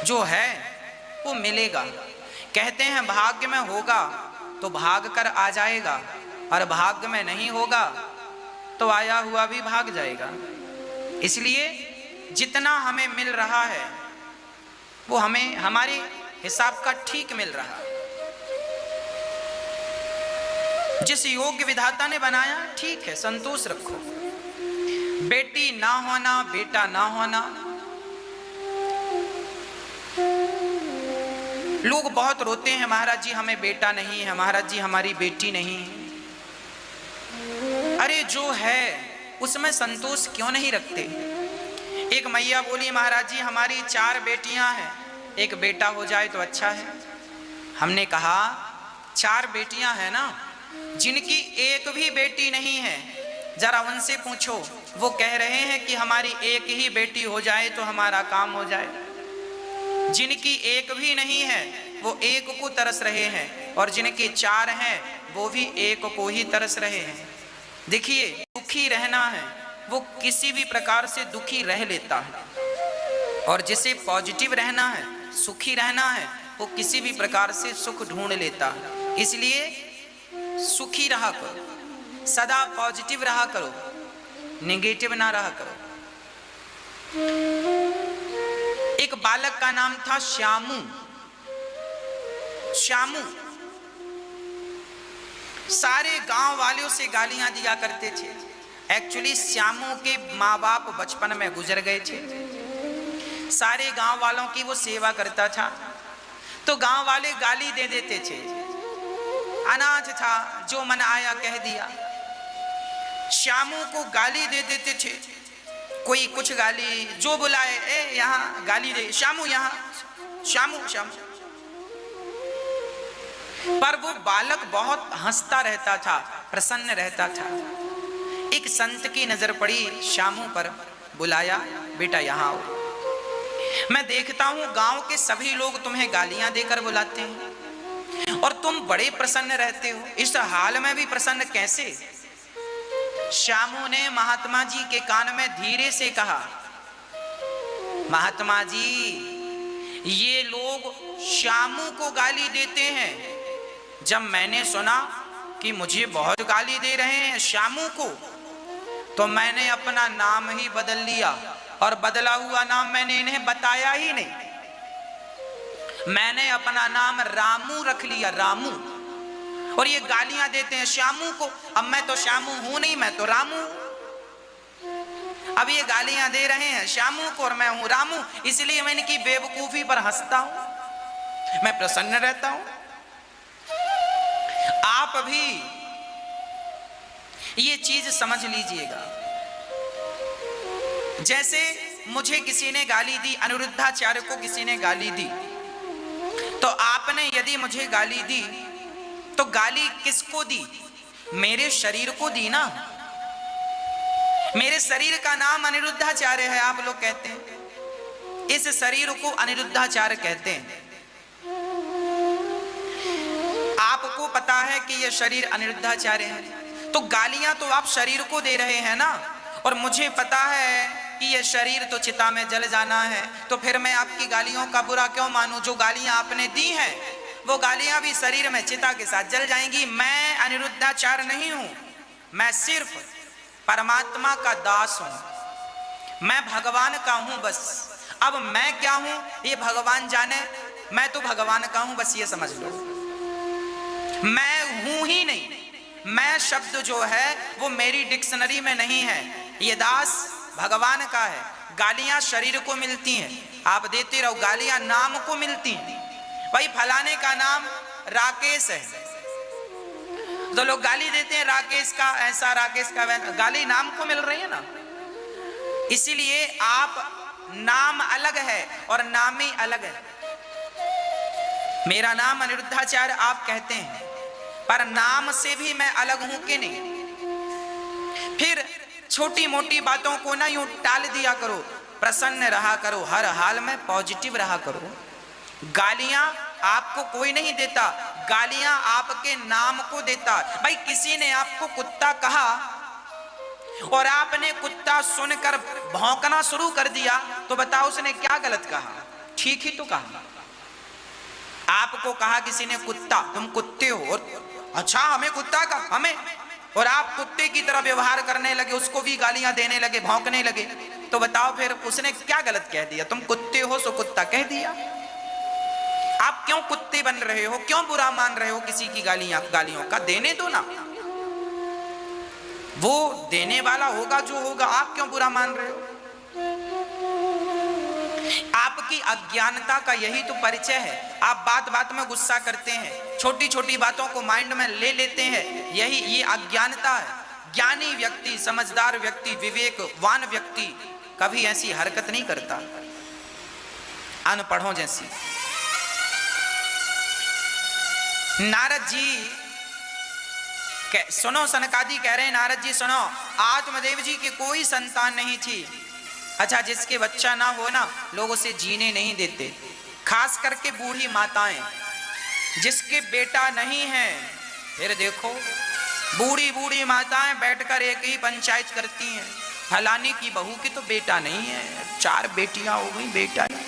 जो है वो मिलेगा। कहते हैं भाग्य में होगा तो भाग कर आ जाएगा, और भाग्य में नहीं होगा तो आया हुआ भी भाग जाएगा। इसलिए जितना हमें मिल रहा है वो हमें हमारे हिसाब का ठीक मिल रहा है। जिस योग्य विधाता ने बनाया ठीक है, संतोष रखो। बेटी ना होना, बेटा ना होना, लोग बहुत रोते हैं, महाराज जी हमें बेटा नहीं है, महाराज जी हमारी बेटी नहीं है। अरे जो है उसमें संतोष क्यों नहीं रखते? एक मैया बोली, महाराज जी हमारी 4 बेटियां हैं, एक बेटा हो जाए तो अच्छा है। हमने कहा 4 बेटियां हैं ना, जिनकी एक भी बेटी नहीं है, जरा उनसे पूछो, वो कह रहे हैं कि हमारी एक ही बेटी हो जाए तो हमारा काम हो जाए। जिनकी एक भी नहीं है वो एक को तरस रहे हैं, और जिनके 4 हैं वो भी एक को ही तरस रहे हैं। देखिए, दुखी रहना है वो किसी भी प्रकार से दुखी रह लेता है, और जिसे पॉजिटिव रहना है, सुखी रहना है, वो किसी भी प्रकार से सुख ढूंढ लेता है। इसलिए सुखी रहा करो, सदा पॉजिटिव रहा करो, नेगेटिव ना रहा करो। एक बालक का नाम था श्यामू। श्यामू सारे गांव वालों से गालियां दिया करते थे। एक्चुअली श्यामू के माँ बाप बचपन में गुजर गए थे। सारे गांव वालों की वो सेवा करता था, तो गांव वाले गाली दे देते थे। अनाथ था, जो मन आया कह दिया। श्यामू को गाली दे देते थे, कोई कुछ गाली, जो बुलाए ए यहाँ गाली दे, श्यामू यहाँ, श्यामू श्यामू। पर वो बालक बहुत हंसता रहता था, प्रसन्न रहता था। एक संत की नजर पड़ी श्यामू पर, बुलाया, बेटा यहाँ आओ। मैं देखता हूं गांव के सभी लोग तुम्हें गालियां देकर बुलाते हैं और तुम बड़े प्रसन्न रहते हो, इस हाल में भी प्रसन्न कैसे? श्यामू ने महात्मा जी के कान में धीरे से कहा, महात्मा जी ये लोग श्यामू को गाली देते हैं। जब मैंने सुना कि मुझे बहुत गाली दे रहे हैं श्यामू को, तो मैंने अपना नाम ही बदल लिया, और बदला हुआ नाम मैंने इन्हें बताया ही नहीं। मैंने अपना नाम रामू रख लिया, रामू। और ये गालियां देते हैं श्यामू को। अब मैं तो श्यामू हूं नहीं, मैं तो रामू। अब ये गालियां दे रहे हैं श्यामू को और मैं हूं रामू, इसलिए मैं इनकी बेवकूफी पर हंसता हूं, मैं प्रसन्न रहता हूं। आप भी ये चीज समझ लीजिएगा। जैसे मुझे किसी ने गाली दी, अनिरुद्धाचार्य को किसी ने गाली दी, तो आपने यदि मुझे गाली दी तो गाली किसको दी? मेरे शरीर को दी ना। मेरे शरीर का नाम अनिरुद्धाचार्य है, आप लोग कहते हैं। इस शरीर को अनिरुद्धाचार्य कहते हैं। आपको पता है कि यह शरीर अनिरुद्धाचार्य है, तो गालियां तो आप शरीर को दे रहे हैं ना। और मुझे पता है कि यह शरीर तो चिता में जल जाना है, तो फिर मैं आपकी गालियों का बुरा क्यों मानूं? जो गालियां आपने दी हैं वो गालियां भी शरीर में चिता के साथ जल जाएंगी। मैं अनिरुद्धाचार्य नहीं हूं, मैं सिर्फ परमात्मा का दास हूं, मैं भगवान का हूं बस। अब मैं क्या हूं ये भगवान जाने, मैं तो भगवान का हूं बस, ये समझ लो। मैं हूं ही नहीं, मैं शब्द जो है वो मेरी डिक्शनरी में नहीं है, ये दास भगवान का है। गालियां शरीर को मिलती हैं, आप देते रहो, गालियां नाम को मिलती हैं। भाई फलाने का नाम राकेश है, तो लोग गाली देते हैं, राकेश का ऐसा, राकेश का वैसा, गाली नाम को मिल रही है ना। इसीलिए आप नाम अलग है और नामी अलग है। मेरा नाम अनिरुद्धाचार्य आप कहते हैं, पर नाम से भी मैं अलग हूं कि नहीं? फिर छोटी मोटी बातों को ना यूं टाल दिया करो, प्रसन्न रहा करो, हर हाल में पॉजिटिव रहा करो। गालियां आपको कोई नहीं देता, गालियां आपके नाम को देता। भाई किसी ने आपको कुत्ता कहा और आपने कुत्ता सुनकर भौंकना शुरू कर दिया, तो बताओ उसने क्या गलत कहा? ठीक ही तो कहा। आपको कहा किसी ने कुत्ता, तुम कुत्ते हो, और अच्छा हमें कुत्ता का, हमें, और आप कुत्ते की तरह व्यवहार करने लगे, उसको भी गालियां देने लगे, भौंकने लगे, तो बताओ फिर उसने क्या गलत कह दिया? तुम कुत्ते हो सो कुत्ता कह दिया। आप क्यों कुत्ते बन रहे हो, क्यों बुरा मान रहे हो किसी की गालियों का? देने दो ना, वो देने वाला होगा जो होगा, आप क्यों बुरा मान रहे हो? आपकी अज्ञानता का यही तो परिचय है। आप बात बात में गुस्सा करते हैं, छोटी छोटी बातों को माइंड में ले लेते हैं, यही ये अज्ञानता है। ज्ञानी व्यक्ति, समझदार व्यक्ति, विवेकवान व्यक्ति कभी ऐसी हरकत नहीं करता, अनपढ़ों जैसी। नारद जी सुनो, सनकादि कह रहे हैं, नारद जी सुनो, आत्मदेव जी की कोई संतान नहीं थी। अच्छा, जिसके बच्चा ना हो ना, लोग उसे जीने नहीं देते, खास करके बूढ़ी माताएं। जिसके बेटा नहीं है, फिर देखो बूढ़ी बूढ़ी माताएं बैठकर एक ही पंचायत करती हैं, फलाने की बहू की तो बेटा नहीं है, 4 बेटियां हो गई, बेटा नहीं।